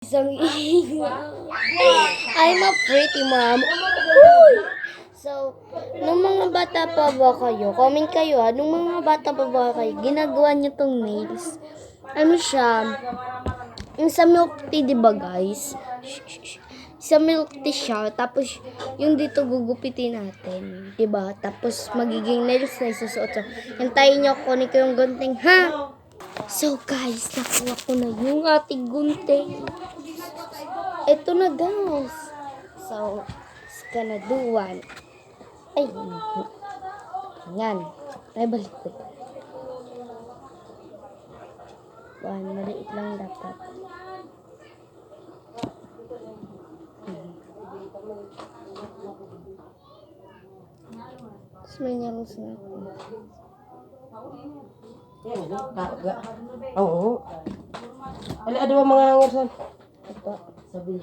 Isang I'm a pretty mom. Uy! So, nung mga bata pa ba kayo, comment kayo nung mga bata pa ba kayo, ginagawa nyo tong nails. Ano siya, yung sa milk tea, diba guys? Sa milk tea siya, tapos yung dito gugupitin natin, diba? Tapos magiging nails na isusuot. So, hintayin nyo, kunin ko yung gunting, ha? So guys, nakuha ko na yung ating gunting. Ito na guys. So, it's gonna do one. Ay, yan. Ay, balik ko. One, maliit lang dapat. Tapos may nails na ako. Oo. Ano ba mga hangarsan? Ito. Sabi.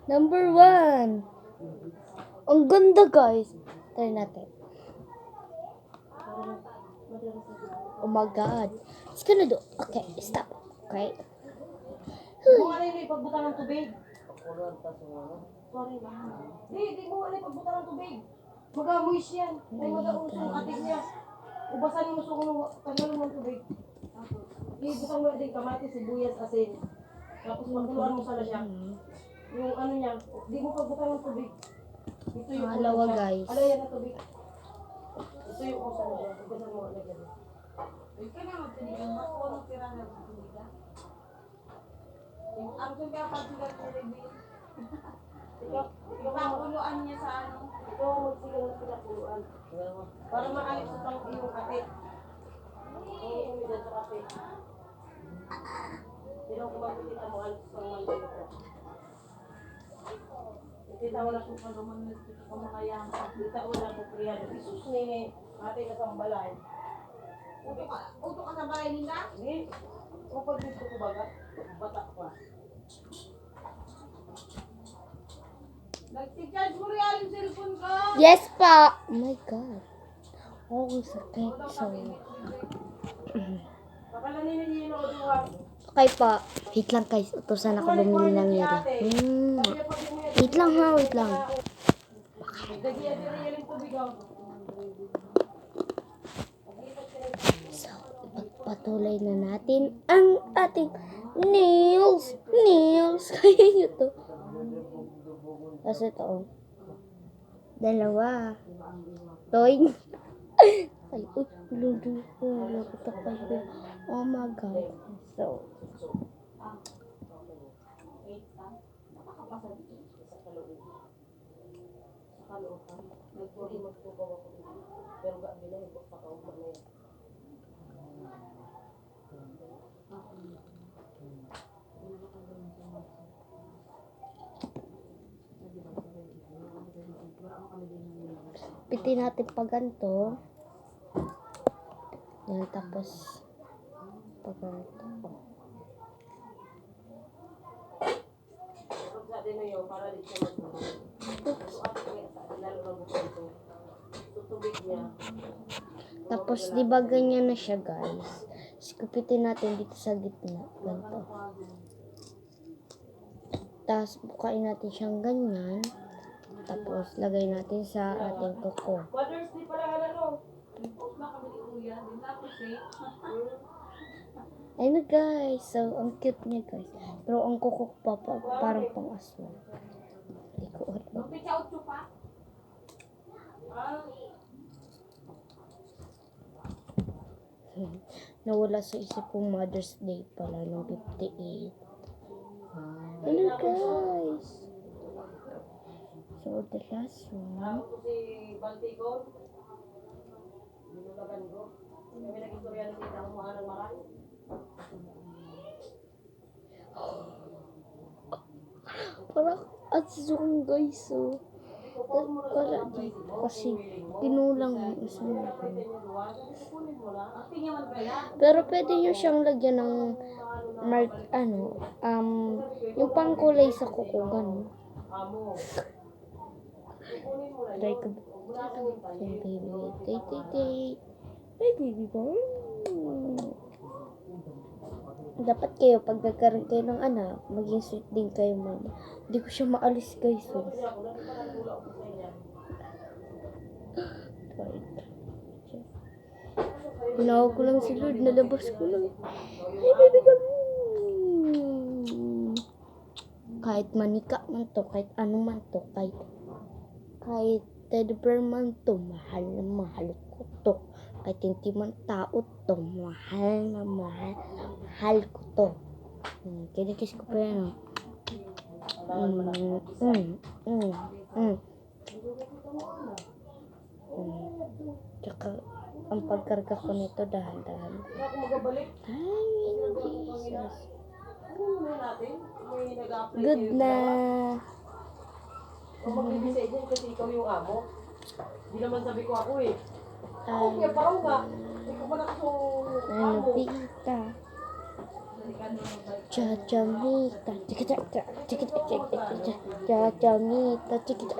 Number 1. Ang ganda guys. Try natin. Oh my god. It's gonna do. Okay, stop. Okay. Mo ano yung pagbutang ng tubig? Sorry na. Di mo ano yung pagbutang ng tubig. Mag-amoy siya. Ay mag-ausong ating niya. Ubasan mo sa kuno tagal mo ng tubig. Ibutang mo din kamatis, sibuyas, asin. Tapos pagkuluan mo sana siya. Yung ano niya, di mo pagbutang ng tubig. Ito yung Alawa guys. Alayan na tubig. Ito yung usan niya. Ubasan mo na ganun. Ika na magtinigang ba? Kung anong tira na magtinigang? Ang kaya pagsulat ni Remy. Ipakuluan niya sa ano? Ito magsigaw ng pinakuluan. Para maayos sa pang iyong kape. Oo, dyan sa kape. Pero kung makikita mo, alis sa mga ito. Kita mo na kung Pagaman na dito ka mga yang. kita mo na kung priyan. Isus ni ate na sa balay. Uto ka sa bahay nila? Hindi. Kung pag dito ko baga, bata pa. Nag-charge mo rin yung cellphone ko. Yes pa. Oh my god. Oh, sakit. So, Pakalanin niyo yung duwa. okay pa. Wait lang guys. Utusan ako bumili ng yelo. Wait lang ha. Wait lang. Dagiya din rin yung tubig ako. So, ipagpatuloy na natin ang ating nails. Nails. Kaya nyo to. Tapos ito, oh. Dalawa. Toy. Ay, uy. Ludo ko. Lagot ako kayo. Oh my god. So, Nagpuri magtubaw ako. Pero gabi na yung pagpakaubad na yun. pitin natin pa ganito. Yan, tapos pa ganito. Pag sa atin na yun, para di siya magtubaw. Oops. Lalo na bukod ito. Tutubig niya. Tapos, di ba ganyan na siya, guys? Sikupitin natin dito sa gitna. Ganito. Tapos, bukain natin siyang ganyan. Tapos, lagay natin sa ating kuko. Mother's Day pala ano? Post na kami ni Kuya. Di na ako safe. Ayun na, guys. So, ang cute niya, guys. Pero ang kuko pa, parang pang aswang. Hindi ko alam. Magpitsa 8 pa. Nawala sa isip kong Mother's Day pala ng 58. Hello guys! So the last one. Ako si Baltigon. Binulagan ko. Kami nag-istorya na kita kung mahal ng maray. Parang atsung guys oh. Para di kasi pinulang yung isang pero pwede nyo siyang lagyan ng mark, yung pangkulay sa kuko, gano'n. Try ko. Hey baby, tay. Hey baby boy. Dapat kayo, pag nagkaroon kayo ng anak, maging sweet din kayo, mama. Hindi ko siya maalis, guys. Tinawag ko lang si Lord, nalabas ko lang. Hey, baby, come. Kahit manika man to, kahit ano man to, kahit teddy bear man to, mahal na mahal ko to. Kahit hindi man tao to, mahal na mahal ko to. Kinikis ko pa yan. Tsaka, ang pagkarga ko nito dahan-dahan. Kaya ako magabalik. Ay, Jesus. Ano natin? May nag-a-apply Good kayo na. Kung magbibisay dyan kasi ikaw yung amo. Hindi naman sabi ko ako eh. Ako Ay, kaya parang nga. Ikaw pa na ako ano, amo. tita. Chachamita, chikita, chachamita, chikita,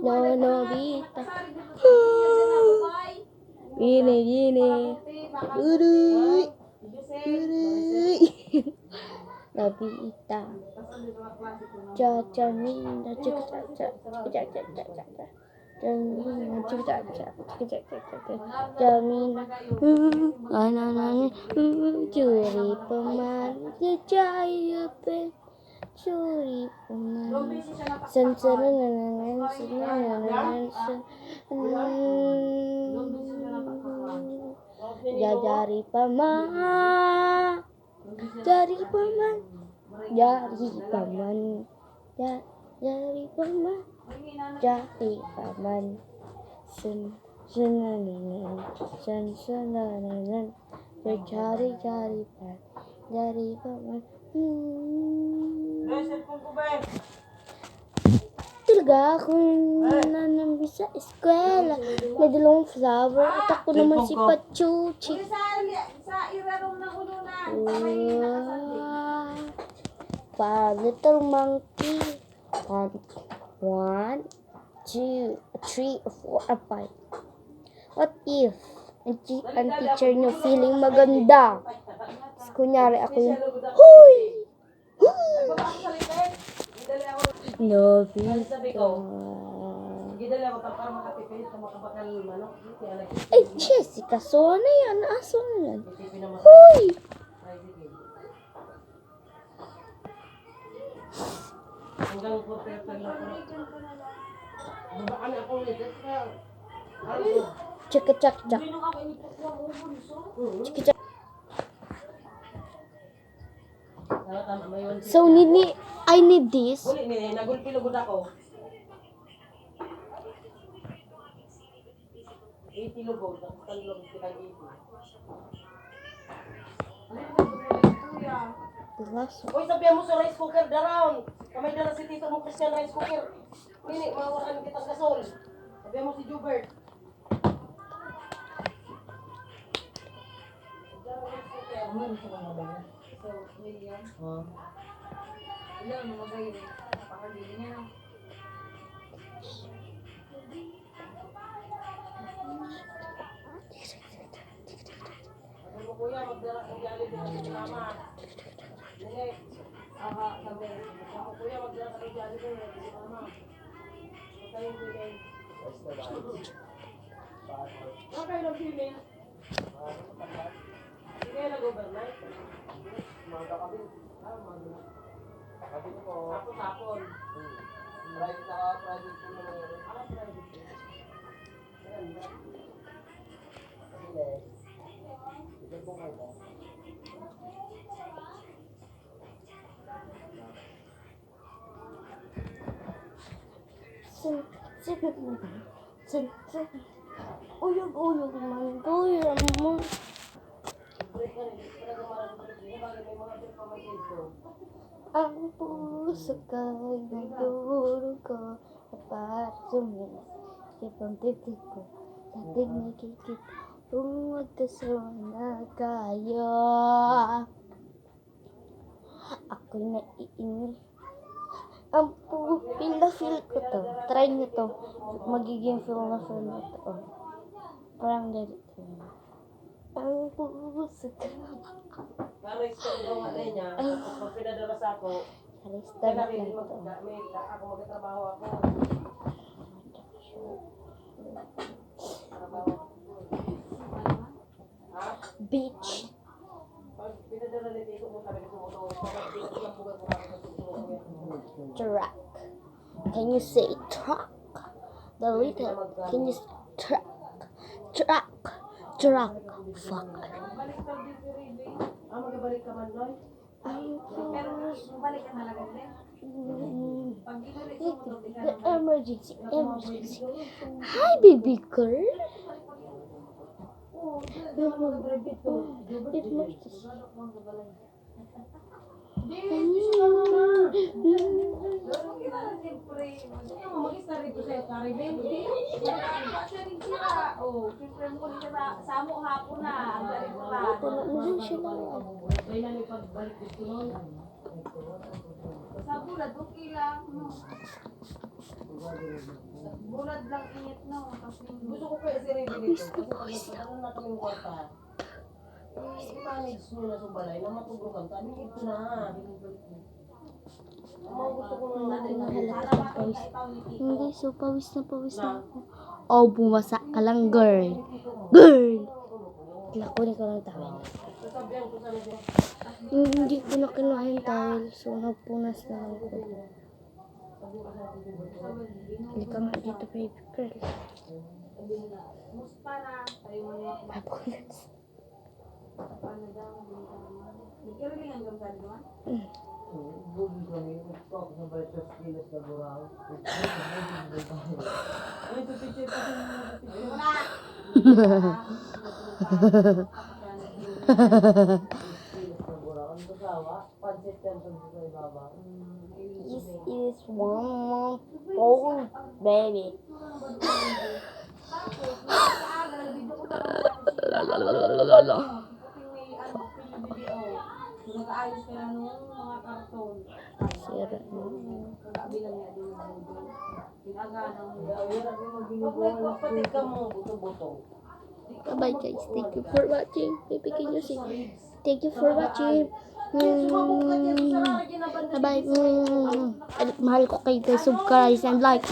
no, Nobita. Gini. Uruy. Nobita. Chachamita, chikita, Jamina, curi peman, jaya pen, curi peman, jari paman, jari paman, jari paman, jari paman. Jari paman, jari pan, jari paman. Talaga ako nanambi sa eskwela. May dalawang flower at ako naman si Pachuchi. Sa irarong na ununan. Five little monkey. 1, 2, 3, 4, 5. What if ang teacher nyo feeling maganda? Kunyari ako yung, huy! Nobita. Gidali ako para makatipid sa makabakal manok. Ay, Jessica, so na yan. Aso na yan. Huy! Hanggang 4:30 lang ako. Babaka na ako ulit. Chika chak chak. Chika chak. Tama, may 150. So, I need this. Uli ni, nagulpilugod ako. 80 lugod, talog kitang 80. Glass. Uy, sabihan mo sa rice cooker, darown. Kamay dala si Tito mo Christian rice cooker. Pini, mawakan kitang gasol. Sabihan mo si Jubert. Ano sa mga ba? So, William. Oh. Ilan mo magayon? Napakagili niya. Sabi mo kuya, magdala ng Jollibee ng mama. Nene, aha, sabi. Sabi mo kuya, magdala ng Jollibee ng mama. Patay yung bilin. Ano kayo ng bilin? Hindi kayo nag-overnight? Mga kabin. Kabin ko. Sapon-sapon. Private po na meron. Private po. Sige po kayo. Uyog man. Uyog mo. Ang puso ko'y nagdurugo para suminis sa pambibig ko. Dating nakikita kung magkasama kayo. Ako'y naiingi. Ang feel ko to. Try nyo to. Magiging feel na to. Parang dito. Ang puso ko. Na-restart daw nga na niya. Tapos pag pinadala sa ako, Restart kaya lang to. ako magtatrabaho ako. Ha? Beach. Pag pinadala ni Tito mo talaga sumusunod. Pag Tito lang bukas mo kami sumusunod. Truck. Can you say truck? The little. Can you say truck? Truck. Truck. Fuck. Baliktad din si Ribe. Magabalik ka man, Noy? Pero bumalik ka talaga din. Pag inulit mo, hindi ka The naman. emergency. Emergency. Hi, baby girl. Emergency. Lalo kita na siyempre. Mag-isa rito sa'yo, Karibin. Kasi rin sila. Oh, siyempre mo ulit sa samo hapon na. Ang galing mo lang. Puno na lang siya ng Kaya na may pagbalik dito nun. Sa bulad, okay lang. No? Bulad lang init, no? Kasi Gusto ko kaya si Rebel dito. Kasi pag ano natin yung kwarta, i-manage nyo na sa balay na matugukan. Sabi ito na. Ang mga gusto ko nung natin na halata ng pawis. Hindi, so pawis na ako. Oh, bumasa ka lang, girl. Girl! Nakunin ko lang tawel. sasabihan ko sana siya. Hindi ko na kinuha yung towel, so nagpunas na lang ko. Halika nga dito, baby girl. Musta na? Tayo mo niya. Papunas. Paano daw? Nagkarilingan ka ba naman? Bugi kami, nagtalk sa balik sa skills na buraw. Ay, ito picture pa sa mga picture. Wala! Skills na buraw. Ang kasawa, pancit yan sa ibaba. This is one more old baby. Tapos, nagkaaga, nag-video ko na lang sa may video. Nag-aayos ka na nung mga karton. Sira. Kagabilang niya din yung video. Pinagana mo. Pag may kapatid ka mo, buto-buto. Bye guys, thank you for watching. Baby, can you see? Thank you for watching. Bye. Mahal ko kayo guys. Subscribe and like.